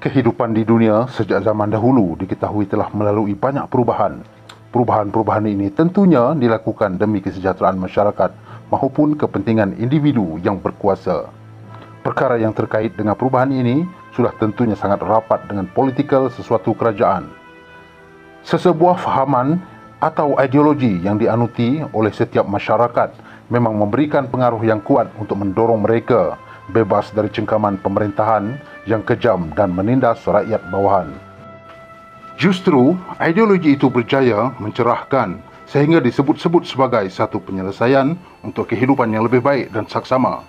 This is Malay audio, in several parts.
Kehidupan di dunia sejak zaman dahulu diketahui telah melalui banyak perubahan. Perubahan-perubahan ini tentunya dilakukan demi kesejahteraan masyarakat maupun kepentingan individu yang berkuasa. Perkara yang terkait dengan perubahan ini sudah tentunya sangat rapat dengan politikal sesuatu kerajaan. Sesebuah fahaman atau ideologi yang dianuti oleh setiap masyarakat memang memberikan pengaruh yang kuat untuk mendorong mereka bebas dari cengkaman pemerintahan yang kejam dan menindas rakyat bawahan. Justru, ideologi itu berjaya mencerahkan sehingga disebut-sebut sebagai satu penyelesaian untuk kehidupan yang lebih baik dan saksama.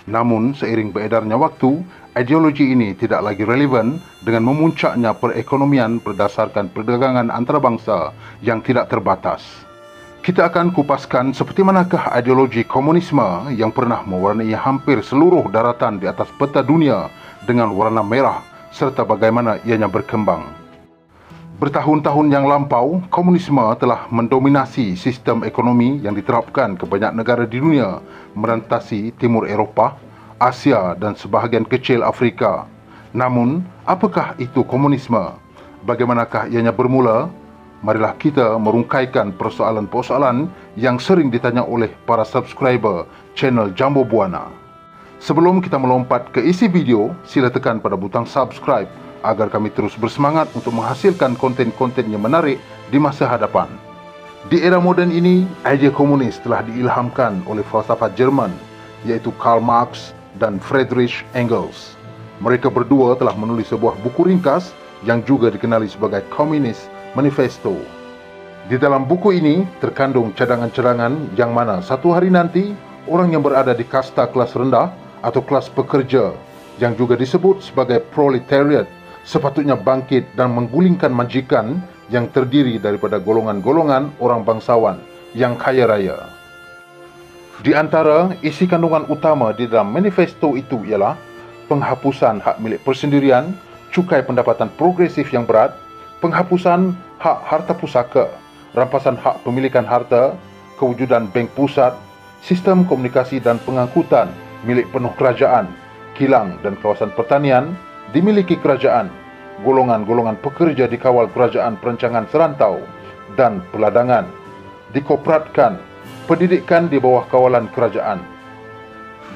Namun, seiring beredarnya waktu, ideologi ini tidak lagi relevan dengan memuncaknya perekonomian berdasarkan perdagangan antarabangsa yang tidak terbatas. Kita akan kupaskan seperti manakah ideologi komunisme yang pernah mewarnai hampir seluruh daratan di atas peta dunia dengan warna merah serta bagaimana ianya berkembang. Bertahun-tahun yang lampau, komunisme telah mendominasi sistem ekonomi yang diterapkan ke banyak negara di dunia, merantasi Timur Eropah, Asia dan sebahagian kecil Afrika. Namun, apakah itu komunisme? Bagaimanakah ianya bermula? Marilah kita merungkaikan persoalan-persoalan yang sering ditanya oleh para subscriber channel Jambo Buana. Sebelum kita melompat ke isi video, sila tekan pada butang subscribe agar kami terus bersemangat untuk menghasilkan konten-konten yang menarik di masa hadapan. Di era moden ini, idea komunis telah diilhamkan oleh falsafah Jerman, yaitu Karl Marx dan Friedrich Engels. Mereka berdua telah menulis sebuah buku ringkas yang juga dikenali sebagai Communist Manifesto. Di dalam buku ini terkandung cadangan-cadangan yang mana satu hari nanti orang yang berada di kasta kelas rendah atau kelas pekerja yang juga disebut sebagai proletariat sepatutnya bangkit dan menggulingkan majikan yang terdiri daripada golongan-golongan orang bangsawan yang kaya raya. Di antara isi kandungan utama di dalam manifesto itu ialah penghapusan hak milik persendirian, cukai pendapatan progresif yang berat, penghapusan hak harta pusaka, rampasan hak pemilikan harta, kewujudan bank pusat, sistem komunikasi dan pengangkutan milik penuh kerajaan, kilang dan kawasan pertanian dimiliki kerajaan, golongan-golongan pekerja dikawal kerajaan perancangan serantau dan peladangan, dikopratkan, pendidikan di bawah kawalan kerajaan.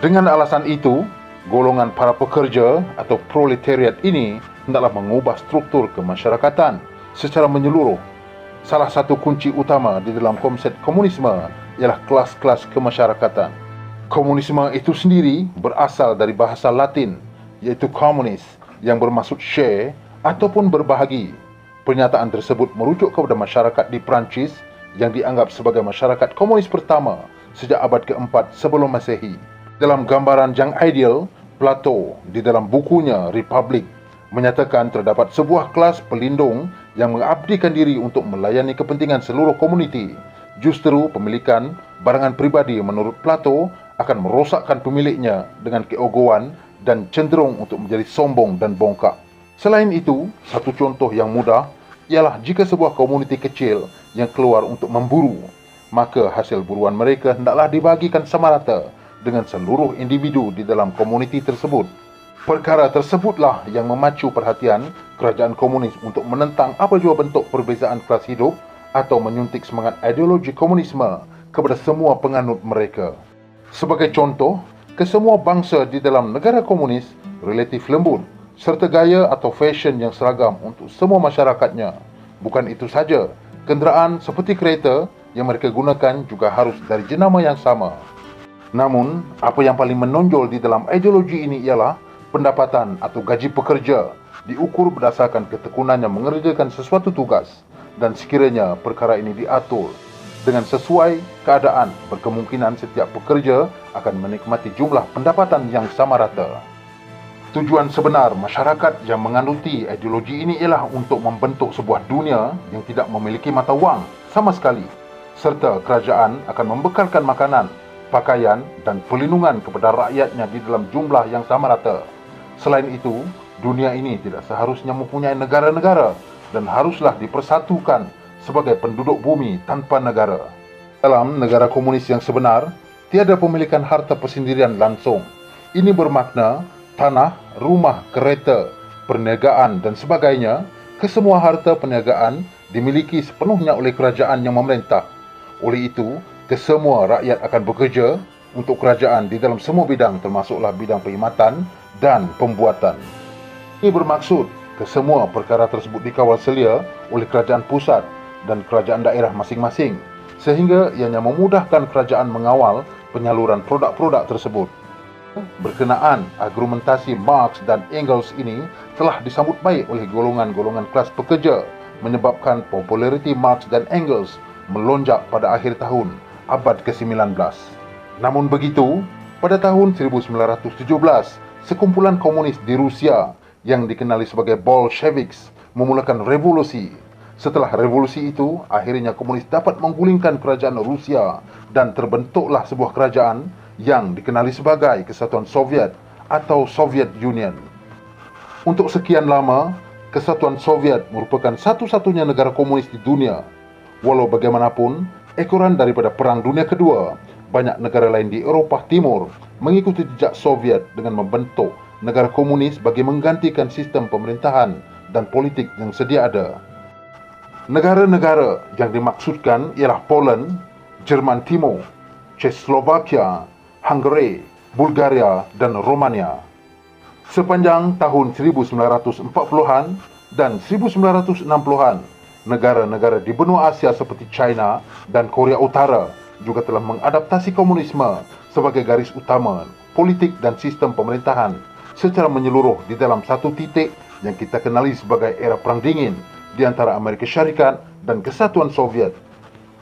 Dengan alasan itu, golongan para pekerja atau proletariat ini hendaklah mengubah struktur kemasyarakatan secara menyeluruh. Salah satu kunci utama di dalam konsep komunisme ialah kelas-kelas kemasyarakatan. Komunisme itu sendiri berasal dari bahasa Latin, yaitu communis, yang bermaksud share ataupun berbahagi. Pernyataan tersebut merujuk kepada masyarakat di Perancis yang dianggap sebagai masyarakat komunis pertama sejak abad keempat sebelum Masehi. Dalam gambaran yang ideal, Plato di dalam bukunya Republik menyatakan terdapat sebuah kelas pelindung yang mengabdikan diri untuk melayani kepentingan seluruh komuniti. Justru pemilikan barangan pribadi menurut Plato akan merosakkan pemiliknya dengan keegoan dan cenderung untuk menjadi sombong dan bongkak. Selain itu, satu contoh yang mudah ialah jika sebuah komuniti kecil yang keluar untuk memburu, maka hasil buruan mereka hendaklah dibagikan sama rata dengan seluruh individu di dalam komuniti tersebut. Perkara tersebutlah yang memacu perhatian kerajaan komunis untuk menentang apa jua bentuk perbezaan kelas hidup atau menyuntik semangat ideologi komunisme kepada semua penganut mereka. Sebagai contoh, kesemua bangsa di dalam negara komunis relatif lembut serta gaya atau fashion yang seragam untuk semua masyarakatnya. Bukan itu saja, kenderaan seperti kereta yang mereka gunakan juga harus dari jenama yang sama. Namun, apa yang paling menonjol di dalam ideologi ini ialah pendapatan atau gaji pekerja diukur berdasarkan ketekunannya mengerjakan sesuatu tugas, dan sekiranya perkara ini diatur dengan sesuai keadaan, berkemungkinan setiap pekerja akan menikmati jumlah pendapatan yang sama rata. Tujuan sebenar masyarakat yang menganuti ideologi ini ialah untuk membentuk sebuah dunia yang tidak memiliki mata wang sama sekali, serta kerajaan akan membekalkan makanan, pakaian dan perlindungan kepada rakyatnya di dalam jumlah yang sama rata. Selain itu, dunia ini tidak seharusnya mempunyai negara-negara dan haruslah dipersatukan sebagai penduduk bumi tanpa negara. Dalam negara komunis yang sebenar, tiada pemilikan harta persendirian langsung. Ini bermakna tanah, rumah, kereta, perniagaan dan sebagainya, kesemua harta perniagaan dimiliki sepenuhnya oleh kerajaan yang memerintah. Oleh itu, kesemua rakyat akan bekerja untuk kerajaan di dalam semua bidang, termasuklah bidang perkhidmatan dan pembuatan. Ini bermaksud kesemua perkara tersebut dikawal selia oleh kerajaan pusat dan kerajaan daerah masing-masing, sehingga ianya memudahkan kerajaan mengawal penyaluran produk-produk tersebut. Berkenaan argumentasi Marx dan Engels ini telah disambut baik oleh golongan-golongan kelas pekerja, menyebabkan populariti Marx dan Engels melonjak pada akhir tahun abad ke-19. Namun begitu, pada tahun 1917, sekumpulan komunis di Rusia yang dikenali sebagai Bolsheviks memulakan revolusi. Setelah revolusi itu, akhirnya komunis dapat menggulingkan kerajaan Rusia dan terbentuklah sebuah kerajaan yang dikenali sebagai Kesatuan Soviet atau Soviet Union. Untuk sekian lama, Kesatuan Soviet merupakan satu-satunya negara komunis di dunia. Walau bagaimanapun, ekoran daripada Perang Dunia Kedua, banyak negara lain di Eropah Timur mengikuti jejak Soviet dengan membentuk negara komunis bagi menggantikan sistem pemerintahan dan politik yang sedia ada. Negara-negara yang dimaksudkan ialah Poland, Jerman Timur, Czechoslovakia, Hungary, Bulgaria dan Romania. Sepanjang tahun 1940-an dan 1960-an, negara-negara di benua Asia seperti China dan Korea Utara juga telah mengadaptasi komunisme sebagai garis utama politik dan sistem pemerintahan secara menyeluruh di dalam satu titik yang kita kenali sebagai era Perang Dingin di antara Amerika Syarikat dan Kesatuan Soviet.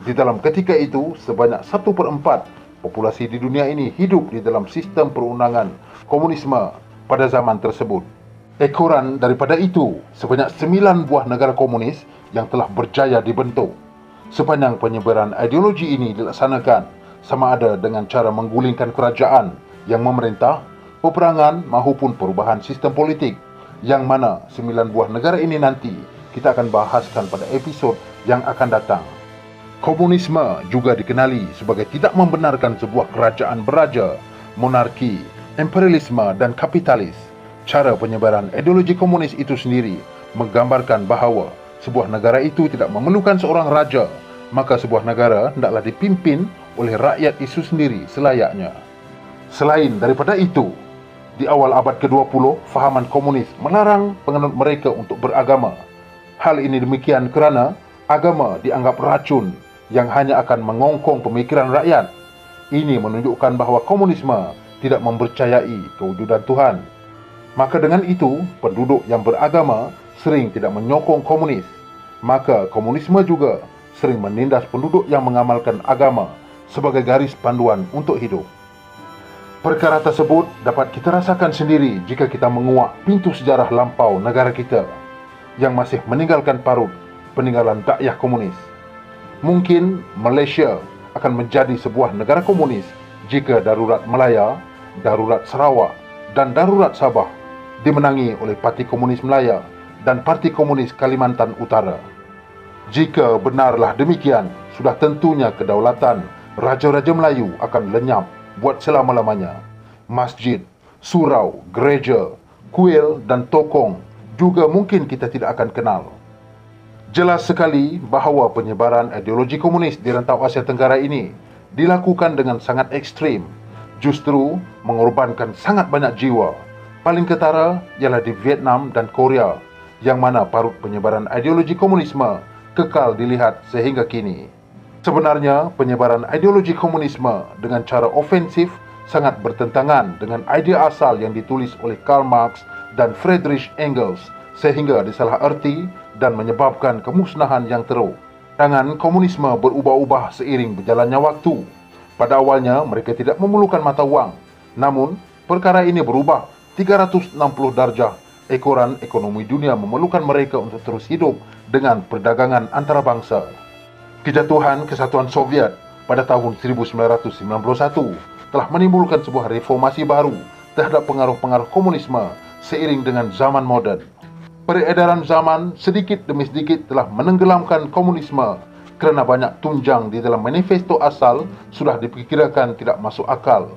Di dalam ketika itu, sebanyak 1/4 populasi di dunia ini hidup di dalam sistem perundangan komunisme pada zaman tersebut. Ekoran daripada itu, sebanyak 9 buah negara komunis yang telah berjaya dibentuk. Sepanjang penyebaran ideologi ini dilaksanakan, sama ada dengan cara menggulingkan kerajaan yang memerintah, peperangan maupun perubahan sistem politik, yang mana 9 buah negara ini nanti kita akan bahaskan pada episod yang akan datang. Komunisme juga dikenali sebagai tidak membenarkan sebuah kerajaan beraja, monarki, imperialisme dan kapitalis. Cara penyebaran ideologi komunis itu sendiri menggambarkan bahawa sebuah negara itu tidak memerlukan seorang raja, maka sebuah negara hendaklah dipimpin oleh rakyat itu sendiri selayaknya. Selain daripada itu, di awal abad ke-20, fahaman komunis melarang penganut mereka untuk beragama. Hal ini demikian kerana agama dianggap racun yang hanya akan mengongkong pemikiran rakyat. Ini menunjukkan bahawa komunisme tidak mempercayai kewujudan Tuhan. Maka dengan itu, penduduk yang beragama sering tidak menyokong komunis. Maka komunisme juga sering menindas penduduk yang mengamalkan agama sebagai garis panduan untuk hidup. Perkara tersebut dapat kita rasakan sendiri jika kita menguak pintu sejarah lampau negara kita yang masih meninggalkan parut peninggalan dakyah komunis. Mungkin Malaysia akan menjadi sebuah negara komunis jika darurat Melaya, darurat Sarawak dan darurat Sabah dimenangi oleh Parti Komunis Melaya dan Parti Komunis Kalimantan Utara. Jika benarlah demikian, sudah tentunya kedaulatan Raja-Raja Melayu akan lenyap buat selama-lamanya. Masjid, surau, gereja, kuil dan tokong juga mungkin kita tidak akan kenal. Jelas sekali bahawa penyebaran ideologi komunis di rantau Asia Tenggara ini dilakukan dengan sangat ekstrim, justru mengorbankan sangat banyak jiwa. Paling ketara ialah di Vietnam dan Korea, yang mana parut penyebaran ideologi komunisme kekal dilihat sehingga kini. Sebenarnya, penyebaran ideologi komunisme dengan cara ofensif sangat bertentangan dengan idea asal yang ditulis oleh Karl Marx dan Friedrich Engels, sehingga disalaharti dan menyebabkan kemusnahan yang teruk. Tangan komunisme berubah-ubah seiring berjalannya waktu. Pada awalnya, mereka tidak memerlukan mata wang. Namun, perkara ini berubah 360 darjah. Ekoran ekonomi dunia memerlukan mereka untuk terus hidup dengan perdagangan antarabangsa. Kejatuhan Kesatuan Soviet pada tahun 1991 telah menimbulkan sebuah reformasi baru terhadap pengaruh-pengaruh komunisme seiring dengan zaman moden. Peredaran zaman sedikit demi sedikit telah menenggelamkan komunisme kerana banyak tunjang di dalam manifesto asal sudah diperkirakan tidak masuk akal.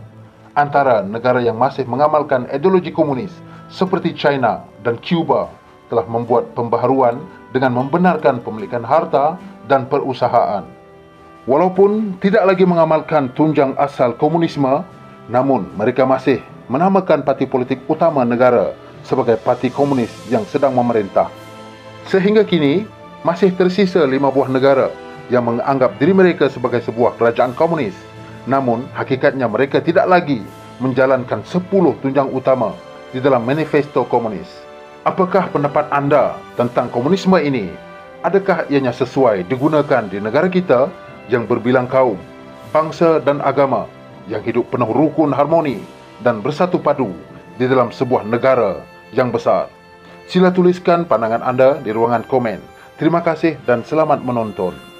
Antara negara yang masih mengamalkan ideologi komunis seperti China dan Cuba telah membuat pembaharuan dengan membenarkan pemilikan harta dan perusahaan. Walaupun tidak lagi mengamalkan tunjang asal komunisme, namun mereka masih menamakan parti politik utama negara sebagai Parti Komunis yang sedang memerintah. Sehingga kini, masih tersisa 5 buah negara yang menganggap diri mereka sebagai sebuah kerajaan komunis. Namun, hakikatnya mereka tidak lagi menjalankan 10 tunjang utama di dalam manifesto komunis. Apakah pendapat anda tentang komunisme ini? Adakah ianya sesuai digunakan di negara kita yang berbilang kaum, bangsa dan agama yang hidup penuh rukun harmoni dan bersatu padu di dalam sebuah negara yang besar? Sila tuliskan pandangan anda di ruangan komen. Terima kasih dan selamat menonton.